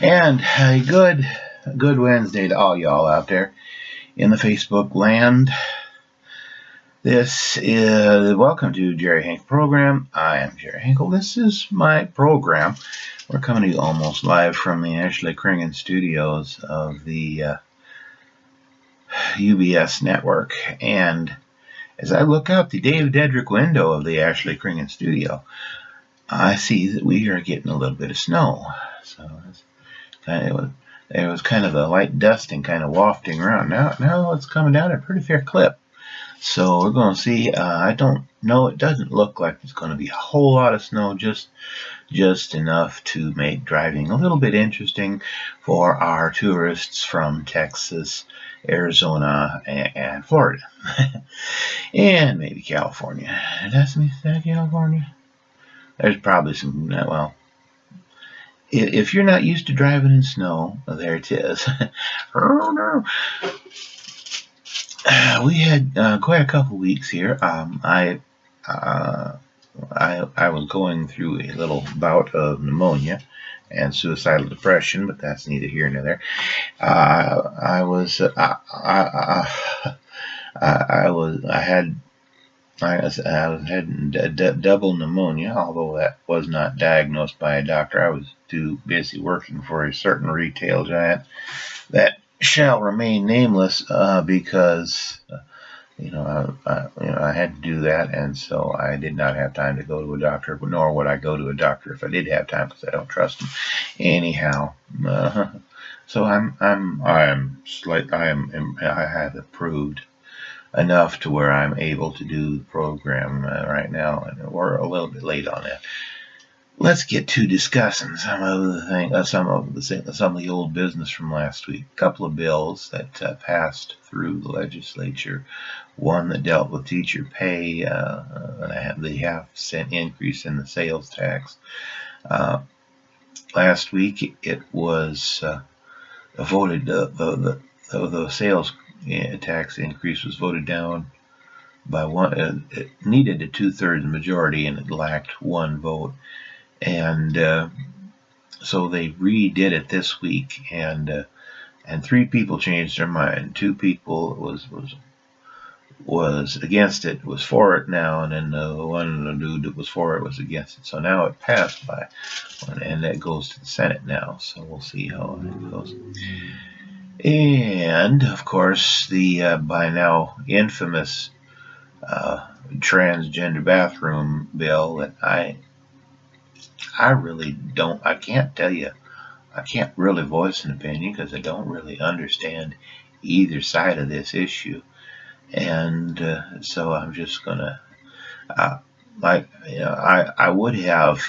And a good Wednesday to all y'all out there in the Facebook land. This is welcome to Jerry Hinkle program. I am Jerry Hinkle. This is my program. We're coming to you almost live from the Ashley Kringen studios of the UBS network. And as I look out the Dave Dedrick window of the Ashley Kringen studio, I see that we are getting a little bit of snow. So there was kind of a light dusting kind of wafting around. Now it's coming down at a pretty fair clip. So we're going to see. I don't know. It doesn't look like there's going to be a whole lot of snow, just enough to make driving a little bit interesting for our tourists from Texas, Arizona, and Florida. And maybe California. Is that California? There's probably some, well, if you're not used to driving in snow, there it is. Oh, no. We had quite a couple weeks here. I was going through a little bout of pneumonia and suicidal depression, but that's neither here nor there. I had double pneumonia, although that was not diagnosed by a doctor. I was too busy working for a certain retail giant that shall remain nameless because I had to do that, and so I did not have time to go to a doctor, nor would I go to a doctor if I did have time because I don't trust them. Anyhow, so I have improved enough to where I'm able to do the program right now, and we're a little bit late on that. Let's get to discussing some of the old business from last week. A couple of bills that passed through the legislature. One that dealt with teacher pay, the half-cent increase in the sales tax. Last week it was voted. The sales tax increase was voted down by one. It needed a 2/3 majority, and it lacked one vote. And so they redid it this week, and 3 people changed their mind. 2 people was against it, was for it now, and then the one dude that was for it was against it. So now it passed by one, and that goes to the Senate now. So we'll see how it goes. And of course, the by now infamous transgender bathroom bill that I really don't. I can't tell you. I can't really voice an opinion because I don't really understand either side of this issue, and so I'm just gonna, I would have,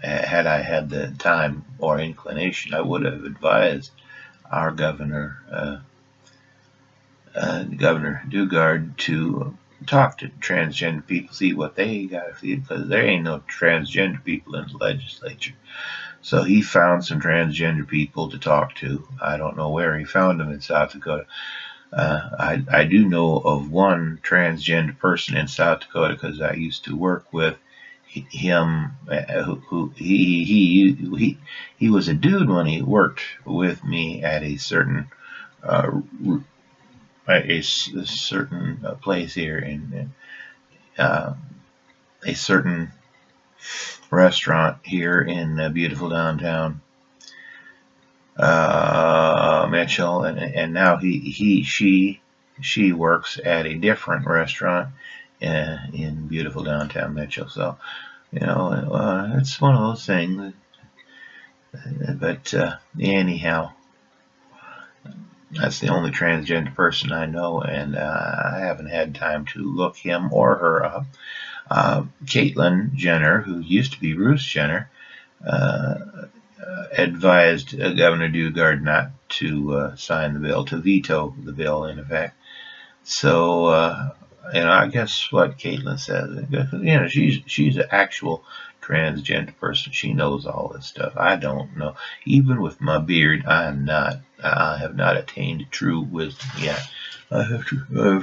had I had the time or inclination, I would have advised our governor, Governor Dugard, to talk to transgender people, see what they got to feel, because there ain't no transgender people in the legislature. So he found some transgender people to talk to. I don't know where he found them in South Dakota. I do know of one transgender person in South Dakota because I used to work with him. He was a dude when he worked with me at a certain place here in a certain restaurant here in beautiful downtown Mitchell, and now she works at a different restaurant in beautiful downtown Mitchell. So it's one of those things. But anyhow, that's the only transgender person I know, and I haven't had time to look him or her up. Caitlyn Jenner, who used to be Bruce Jenner, advised Governor Dugard not to sign the bill, to veto the bill, in effect. So, I guess what Caitlyn says, she's an actual transgender person. She knows all this stuff. I don't know. Even with my beard, I have not attained true wisdom yet. I have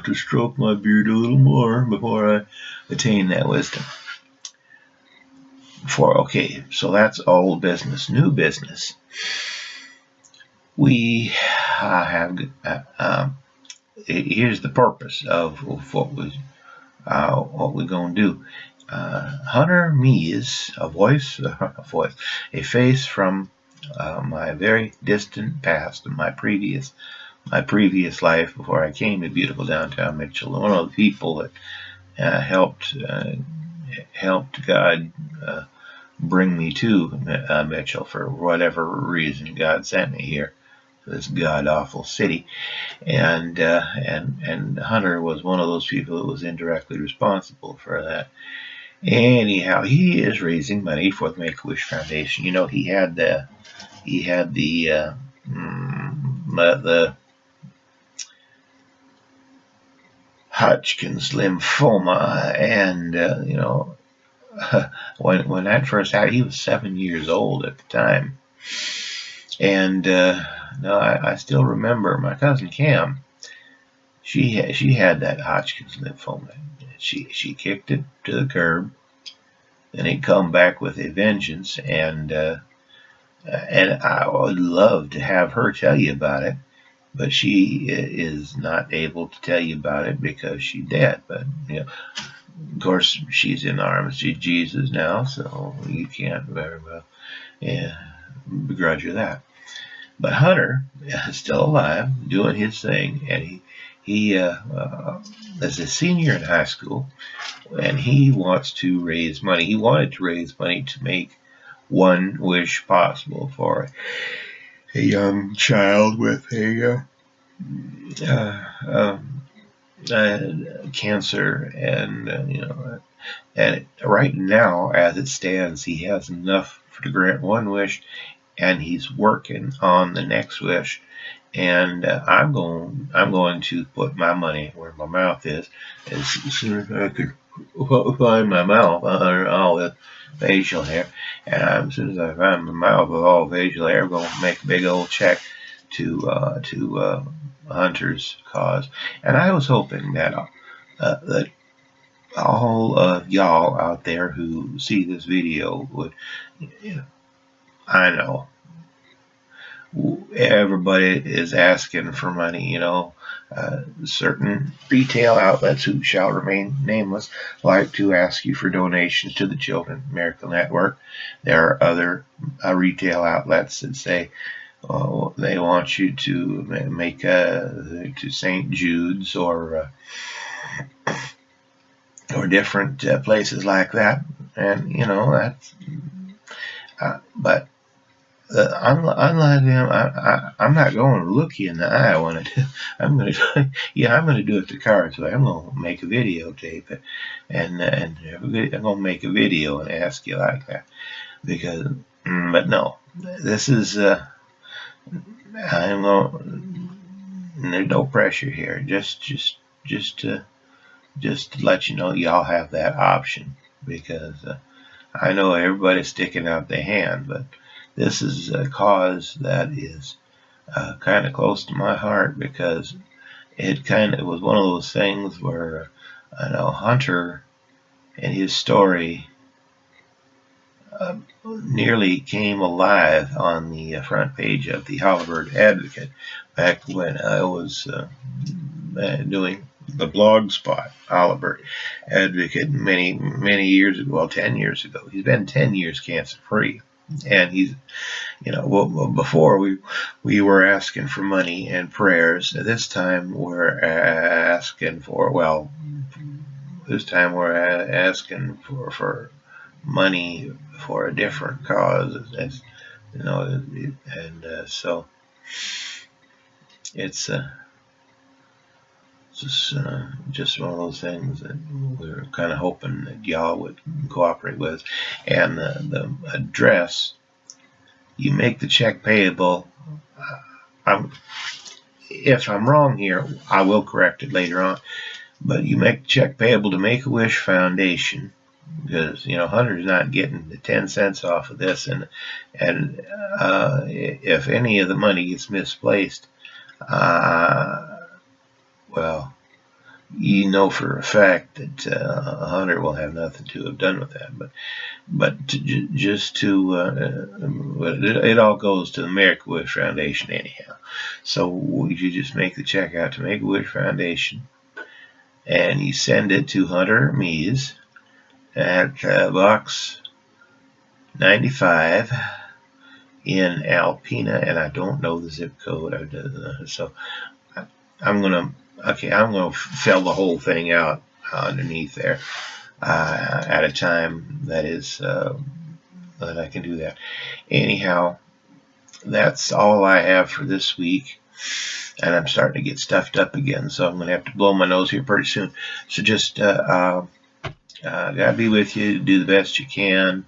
to stroke my beard a little more before I attain that wisdom. Okay, so that's old business. New business. we have. Here's the purpose of what we're gonna do. Hunter Mees, a voice, a face from my very distant past, my previous life before I came to beautiful downtown Mitchell. One of the people that helped God bring me to Mitchell for whatever reason. God sent me here to this god awful city, and Hunter was one of those people that was indirectly responsible for that. Anyhow, he is raising money for the Make-A-Wish Foundation. You know, he had the Hodgkin's lymphoma, and you know, when that first happened, he was 7 years old at the time, and no, I still remember my cousin Cam. She had that Hodgkin's lymphoma. She kicked it to the curb, and it come back with a vengeance. And I would love to have her tell you about it, but she is not able to tell you about it because she's dead. But you know, of course, she's in the arms of Jesus now, so you can't very well begrudge her that. But Hunter is still alive, doing his thing, and he is a senior in high school, and he wants to raise money. He wanted to raise money to make one wish possible for a young child with a cancer, and you know, and right now, as it stands, he has enough to grant one wish, and he's working on the next wish. And I'm going to put my money where my mouth is, as soon as I could find my mouth under all the facial hair. And as soon as I find my mouth with all facial hair, I'm going to make a big old check to Hunter's cause. And I was hoping that that all of y'all out there who see this video would, you know, I know everybody is asking for money, you know. Certain retail outlets who shall remain nameless like to ask you for donations to the Children's Miracle Network. There are other retail outlets that say they want you to make to St. Jude's or different places like that, and you know that's. But unlike them, I'm not going to look you in the eye when I do. I'm going to do it the card's way. I'm going to make a videotape it, and I'm going to make a video and ask you like that, because. But no, this is. I'm going. There's no pressure here. Just to let you know y'all have that option, because I know everybody's sticking out their hand, but this is a cause that is kind of close to my heart, because it was one of those things where I know Hunter and his story nearly came alive on the front page of the Hollywood Advocate back when I was doing the blog spot, Hollywood Advocate, many years ago, well, 10 years ago. He's been 10 years cancer free, and he's, you know, well, before we were asking for money and prayers. This time we're asking for money for a different cause, as you know, and so it's just one of those things that we're kind of hoping that y'all would cooperate with. And the address, you make the check payable. If I'm wrong here, I will correct it later on. But you make the check payable to Make-A-Wish Foundation, because you know Hunter's not getting the 10 cents off of this, and if any of the money gets misplaced, well, you know for a fact that Hunter will have nothing to have done with that. But it all goes to the Make-A-Wish Foundation anyhow. So you just make the check out to Make-A-Wish Foundation, and you send it to Hunter Mees at box 95 in Alpena, and I don't know the zip code. So I'm gonna fill the whole thing out underneath there at a time that is that I can do that. Anyhow, that's all I have for this week, and I'm starting to get stuffed up again, so I'm going to have to blow my nose here pretty soon. So just God be with you. Do the best you can,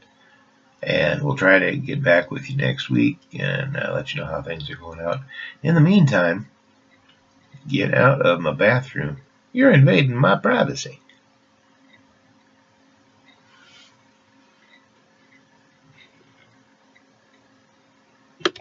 and we'll try to get back with you next week and let you know how things are going out. In the meantime, get out of my bathroom. You're invading my privacy.